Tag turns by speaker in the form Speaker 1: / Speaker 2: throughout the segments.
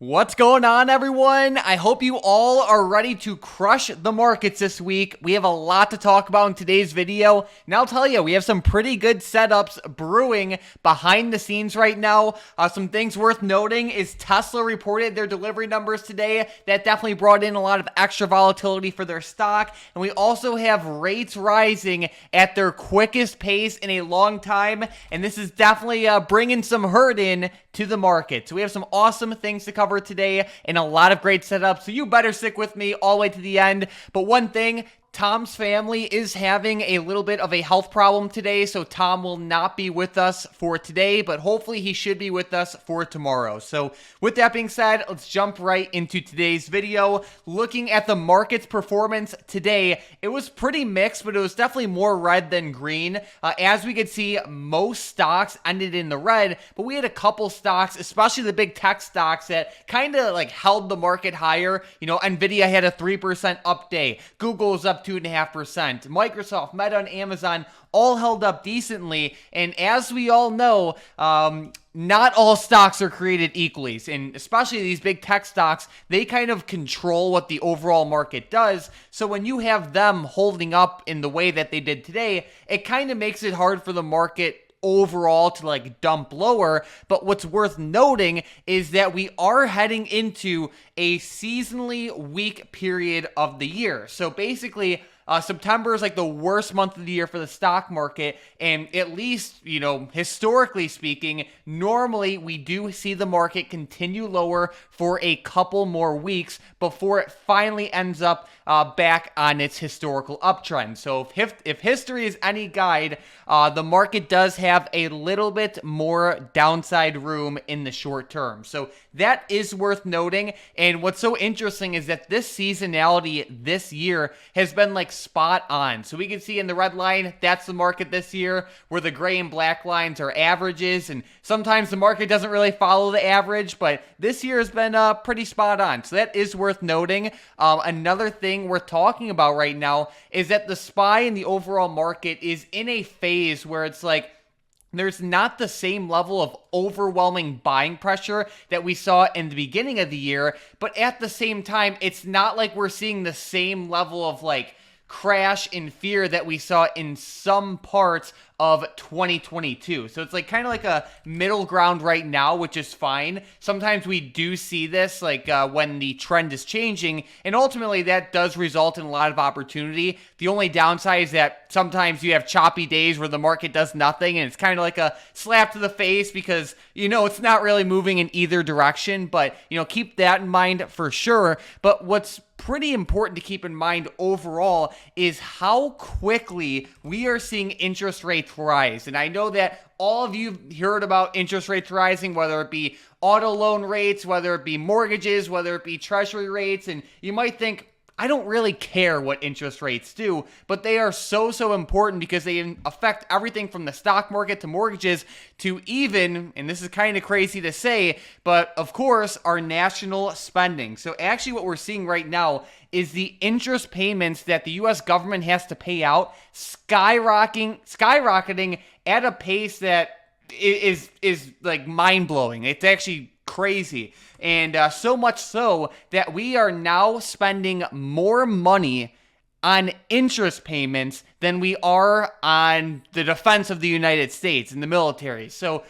Speaker 1: What's going on, everyone? I hope you all are ready to crush the markets this week. We have a lot to talk about in today's video, and I'll tell you, we have some pretty good setups brewing behind the scenes right now. Some things worth noting is Tesla reported their delivery numbers today. That definitely brought in a lot of extra volatility for their stock, and we also have rates rising at their quickest pace in a long time, and this is definitely bringing some hurt in to the market. So we have some awesome things to cover today and a lot of great setups, so you better stick with me all the way to the end. But one thing, Tom's family is having a little bit of a health problem today, so Tom will not be with us for today, but hopefully he should be with us for tomorrow. So with that being said, let's jump right into today's video. Looking at the market's performance today, it was pretty mixed, but it was definitely more red than green. As we could see, most stocks ended in the red, but we had a couple stocks, especially the big tech stocks, that kind of like held the market higher. You know, Nvidia had a 3% up day. Google's up 2.5%. Microsoft, Meta, and Amazon all held up decently. And as we all know, not all stocks are created equally. And especially these big tech stocks, they kind of control what the overall market does. So when you have them holding up in the way that they did today, it kind of makes it hard for the market overall to like dump lower. But what's worth noting is that we are heading into a seasonally weak period of the year. So basically, September is like the worst month of the year for the stock market, and at least, you know, historically speaking, normally we do see the market continue lower for a couple more weeks before it finally ends up back on its historical uptrend. So if history is any guide, the market does have a little bit more downside room in the short term. So that is worth noting. And what's so interesting is that this seasonality this year has been like spot on. So we can see in the red line, that's the market this year, where the gray and black lines are averages. And sometimes the market doesn't really follow the average, but this year has been pretty spot on. So that is worth noting. Another thing we're talking about right now is that the SPY in the overall market is in a phase where it's like, there's not the same level of overwhelming buying pressure that we saw in the beginning of the year, but at the same time, it's not like we're seeing the same level of like crash in fear that we saw in some parts of 2022. So it's like kind of like a middle ground right now, which is fine. Sometimes we do see this like when the trend is changing, and ultimately that does result in a lot of opportunity. The only downside is that sometimes you have choppy days where the market does nothing, and it's kind of like a slap to the face because, you know, it's not really moving in either direction. But, you know, keep that in mind for sure. But what's pretty important to keep in mind overall is how quickly we are seeing interest rates rise. And I know that all of you heard about interest rates rising, whether it be auto loan rates, whether it be mortgages, whether it be treasury rates, and you might think, I don't really care what interest rates do, but they are so important because they affect everything from the stock market to mortgages to even, and this is kind of crazy to say, but of course, our national spending. So actually what we're seeing right now is the interest payments that the U.S. government has to pay out skyrocketing at a pace that is like mind-blowing. It's actually crazy. And so much so that we are now spending more money on interest payments than we are on the defense of the United States and the military. So,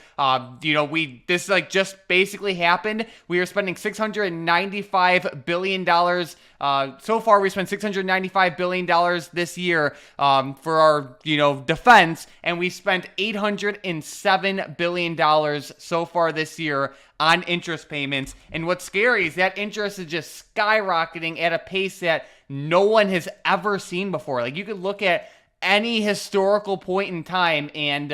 Speaker 1: you know, this like just basically happened. We are spending $695 billion. So far, we spent $695 billion this year for our, you know, defense, and we spent $807 billion so far this year on interest payments. And what's scary is that interest is just skyrocketing at a pace that no one has ever seen before. Like, you could look at any historical point in time, and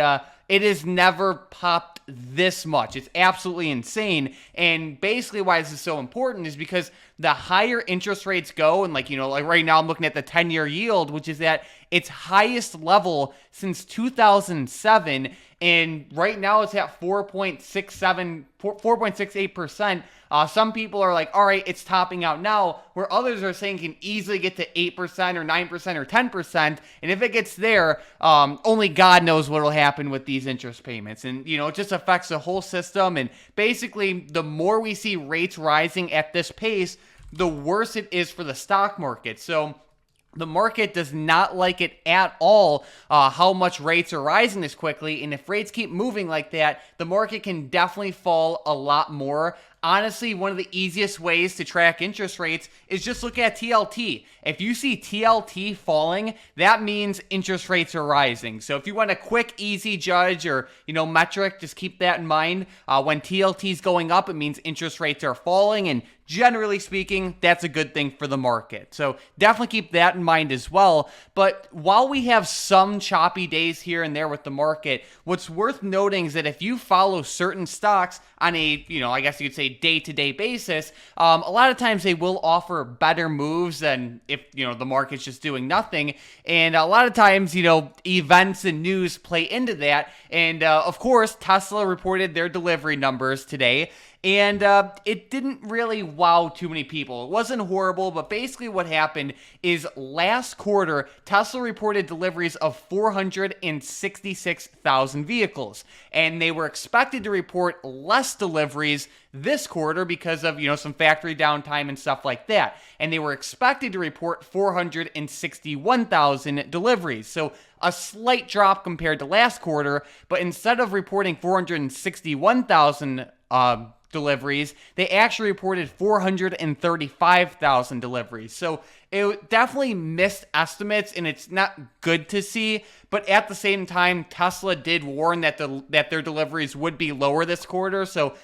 Speaker 1: it has never popped this much. It's absolutely insane. And basically why this is so important is because the higher interest rates go, and like, you know, like right now I'm looking at the 10-year yield, which is at its highest level since 2007. And right now it's at 4.68%. Some people are like, all right, it's topping out now, where others are saying can easily get to 8% or 9% or 10%. And if it gets there, only God knows what will happen with these interest payments. And, you know, just affects the whole system. And basically, the more we see rates rising at this pace, the worse it is for the stock market. So the market does not like it at all how much rates are rising this quickly. And if rates keep moving like that, the market can definitely fall a lot more. Honestly, one of the easiest ways to track interest rates is just look at TLT. If you see TLT falling, that means interest rates are rising. So if you want a quick, easy judge or, metric, just keep that in mind. When TLT is going up, it means interest rates are falling. And generally speaking, that's a good thing for the market. So definitely keep that in mind as well. But while we have some choppy days here and there with the market, what's worth noting is that if you follow certain stocks on a, I guess you could say day-to-day basis, a lot of times they will offer better moves than if, the market's just doing nothing. And a lot of times, events and news play into that. And of course, Tesla reported their delivery numbers today. And it didn't really wow too many people. It wasn't horrible, but basically what happened is last quarter, Tesla reported deliveries of 466,000 vehicles. And they were expected to report less deliveries this quarter because of, some factory downtime and stuff like that. And they were expected to report 461,000 deliveries. So a slight drop compared to last quarter, but instead of reporting 461,000 deliveries, they actually reported 435,000 deliveries. So it definitely missed estimates, and it's not good to see. But at the same time, Tesla did warn that their deliveries would be lower this quarter. So,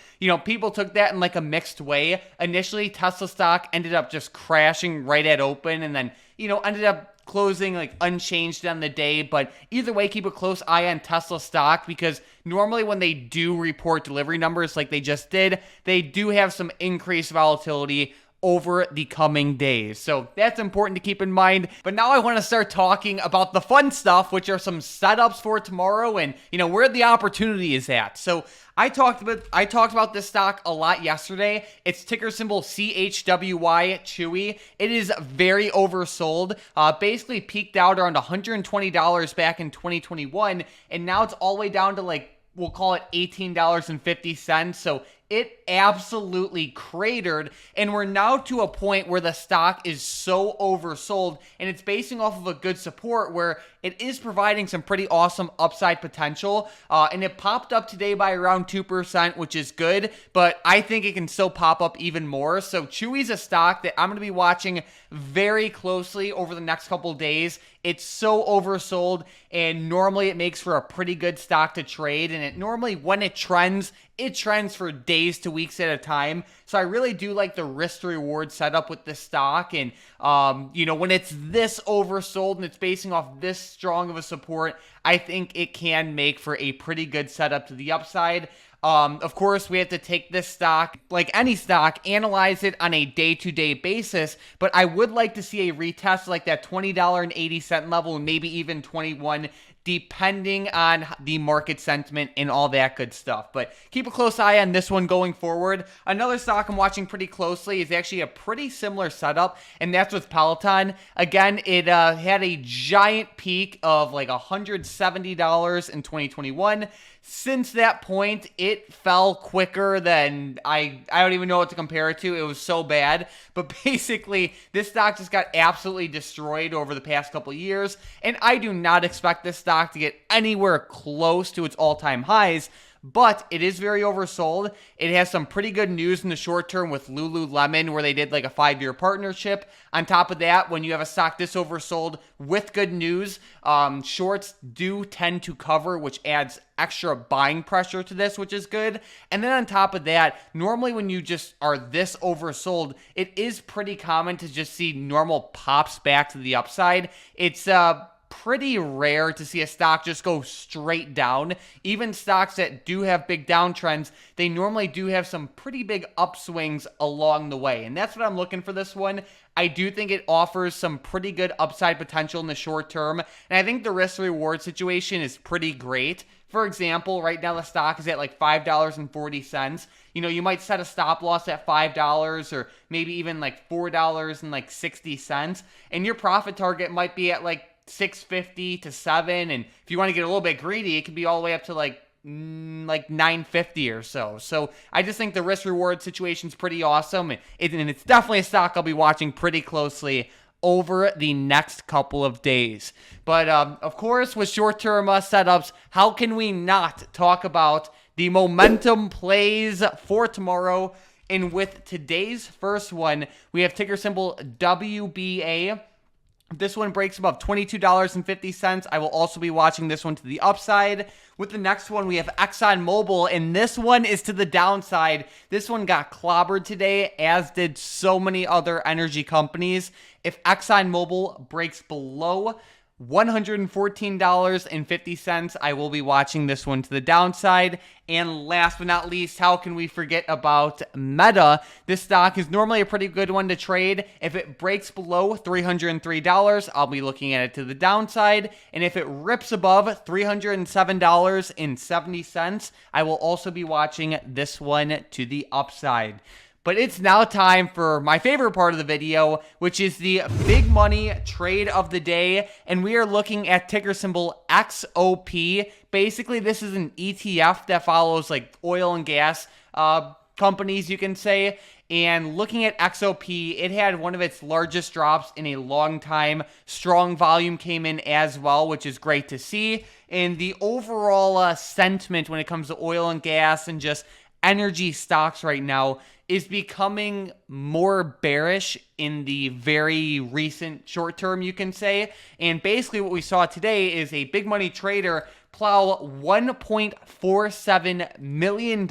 Speaker 1: people took that in like a mixed way. Initially, Tesla stock ended up just crashing right at open, and then, ended up closing like unchanged on the day. But either way, keep a close eye on Tesla stock, because normally when they do report delivery numbers like they just did, they do have some increased volatility over the coming days. So that's important to keep in mind. But now I want to start talking about the fun stuff, which are some setups for tomorrow and, where the opportunity is at. So I talked about this stock a lot yesterday. It's ticker symbol CHWY, Chewy. It is very oversold. Basically peaked out around $120 back in 2021, and now it's all the way down to we'll call it $18.50. So it absolutely cratered, and we're now to a point where the stock is so oversold, and it's basing off of a good support where it is providing some pretty awesome upside potential, and it popped up today by around 2%, which is good, but I think it can still pop up even more. So Chewy's a stock that I'm going to be watching very closely over the next couple days. It's so oversold, and normally it makes for a pretty good stock to trade, and it normally, when it trends for days to weeks at a time. So I really do like the risk to reward setup with this stock. And, when it's this oversold and it's basing off this strong of a support, I think it can make for a pretty good setup to the upside. Of course, we have to take this stock, like any stock, analyze it on a day-to-day basis, but I would like to see a retest like that $20.80 level, and maybe even 21, depending on the market sentiment and all that good stuff. But keep a close eye on this one going forward. Another stock I'm watching pretty closely is actually a pretty similar setup, and that's with Peloton. Again, it had a giant peak of like $170 in 2021. Since that point, it fell quicker than I don't even know what to compare it to. It was so bad. But basically, this stock just got absolutely destroyed over the past couple of years. And I do not expect this stock to get anywhere close to its all-time highs. But it is very oversold. It has some pretty good news in the short term with Lululemon, where they did like a 5-year partnership. On top of that, when you have a stock this oversold with good news, shorts do tend to cover, which adds extra buying pressure to this, which is good. And then on top of that, normally when you just are this oversold, it is pretty common to just see normal pops back to the upside. It's pretty rare to see a stock just go straight down. Even stocks that do have big downtrends, they normally do have some pretty big upswings along the way. And that's what I'm looking for this one. I do think it offers some pretty good upside potential in the short term. And I think the risk reward situation is pretty great. For example, right now the stock is at like $5.40. You might set a stop loss at $5 or maybe even like $4.60. And your profit target might be at like $6.50 to $7, and if you want to get a little bit greedy, it could be all the way up to like like 950 or so. So I just think the risk reward situation is pretty awesome. And it's definitely a stock I'll be watching pretty closely over the next couple of days. But of course, with short-term setups, how can we not talk about the momentum plays for tomorrow? And with today's first one, we have ticker symbol WBA. This one breaks above $22.50. I will also be watching this one to the upside. With the next one, we have ExxonMobil, and this one is to the downside. This one got clobbered today, as did so many other energy companies. If ExxonMobil breaks below $114.50, I will be watching this one to the downside. And last but not least, how can we forget about Meta? This stock is normally a pretty good one to trade. If it breaks below $303, I'll be looking at it to the downside. And if it rips above $307.70, I will also be watching this one to the upside. But it's now time for my favorite part of the video, which is the big money trade of the day. And we are looking at ticker symbol XOP. Basically, this is an ETF that follows like oil and gas companies, you can say. And looking at XOP, it had one of its largest drops in a long time. Strong volume came in as well, which is great to see. And the overall sentiment when it comes to oil and gas and just energy stocks right now is becoming more bearish in the very recent short term, you can say. And basically what we saw today is a big money trader plow $1.47 million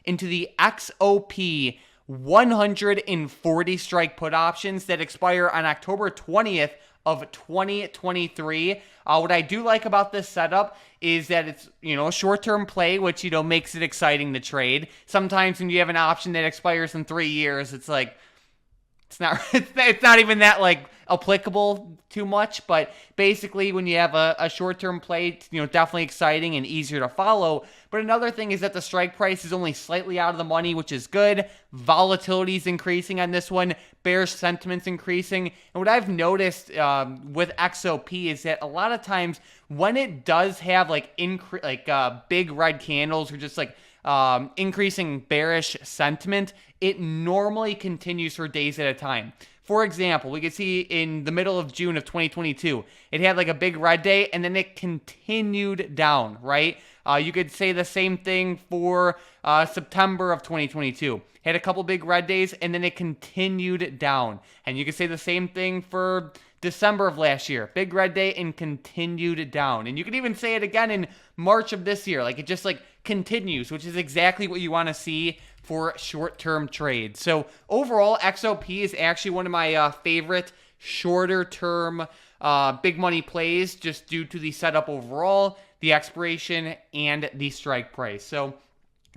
Speaker 1: into the XOP 140 strike put options that expire on October 20th of 2023. What I do like about this setup is that it's, a short-term play, which, makes it exciting to trade. Sometimes when you have an option that expires in 3 years, it's like, it's not even that like applicable too much. But basically when you have a short-term play, it's, definitely exciting and easier to follow. But another thing is that the strike price is only slightly out of the money, which is good. Volatility is increasing on this one. Bearish sentiment's increasing. And what I've noticed with XOP is that a lot of times when it does have big red candles or just like increasing bearish sentiment, it normally continues for days at a time. For example, we could see in the middle of June of 2022, it had like a big red day and then it continued down, right? You could say the same thing for September of 2022. Had a couple big red days and then it continued down. And you could say the same thing for December of last year. Big red day and continued down. And you could even say it again in March of this year. Like it just continues, which is exactly what you want to see for short-term trades. So overall, XOP is actually one of my favorite shorter-term big money plays, just due to the setup overall, the expiration, and the strike price. So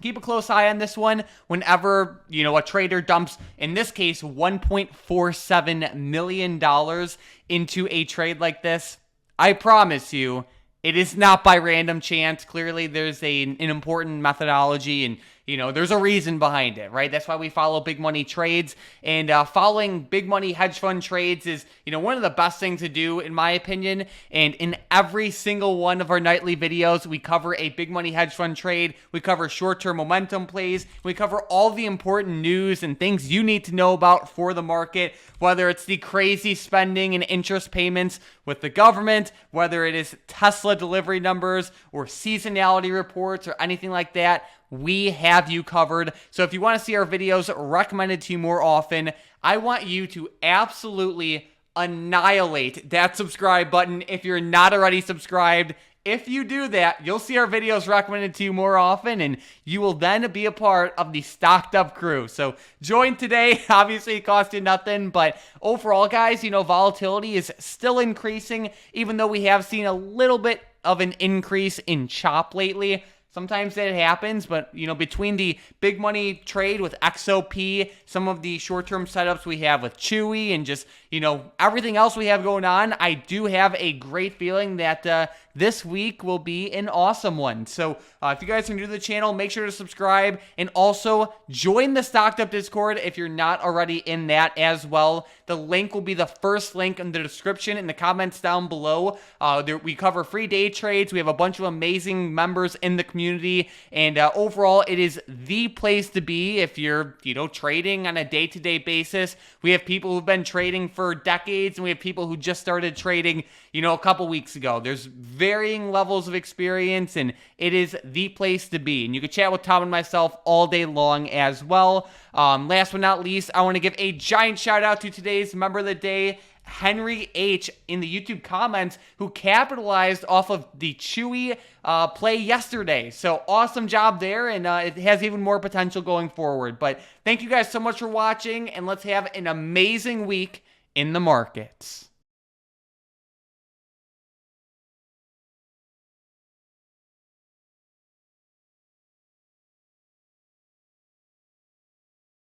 Speaker 1: keep a close eye on this one whenever, a trader dumps, in this case, $1.47 million into a trade like this. I promise you, it is not by random chance. Clearly, there's an important methodology and, there's a reason behind it, right? That's why we follow big money trades. And following big money hedge fund trades is, one of the best things to do, in my opinion. And in every single one of our nightly videos, we cover a big money hedge fund trade. We cover short-term momentum plays. We cover all the important news and things you need to know about for the market, whether it's the crazy spending and interest payments with the government, whether it is Tesla delivery numbers or seasonality reports or anything like that. We have you covered. So if you want to see our videos recommended to you more often, I want you to absolutely annihilate that subscribe button if you're not already subscribed. If you do that, you'll see our videos recommended to you more often, and you will then be a part of the Stocked Up crew. So join today. Obviously, it costs you nothing, but overall, guys, volatility is still increasing, even though we have seen a little bit of an increase in chop lately. Sometimes that happens, but, between the big money trade with XOP, some of the short-term setups we have with Chewy, and just, everything else we have going on, I do have a great feeling that this week will be an awesome one. So if you guys are new to the channel, make sure to subscribe and also join the Stocked Up Discord if you're not already in that as well. The link will be the first link in the description in the comments down below. We cover free day trades. We have a bunch of amazing members in the community community, and overall, it is the place to be if you're, trading on a day-to-day basis. We have people who've been trading for decades, and we have people who just started trading, a couple weeks ago. There's varying levels of experience, and it is the place to be. And you can chat with Tom and myself all day long as well. Last but not least, I want to give a giant shout out to today's member of the day, Henry H. in the YouTube comments, who capitalized off of the Chewy play yesterday. So awesome job there, and it has even more potential going forward. But thank you guys so much for watching, and let's have an amazing week in the markets.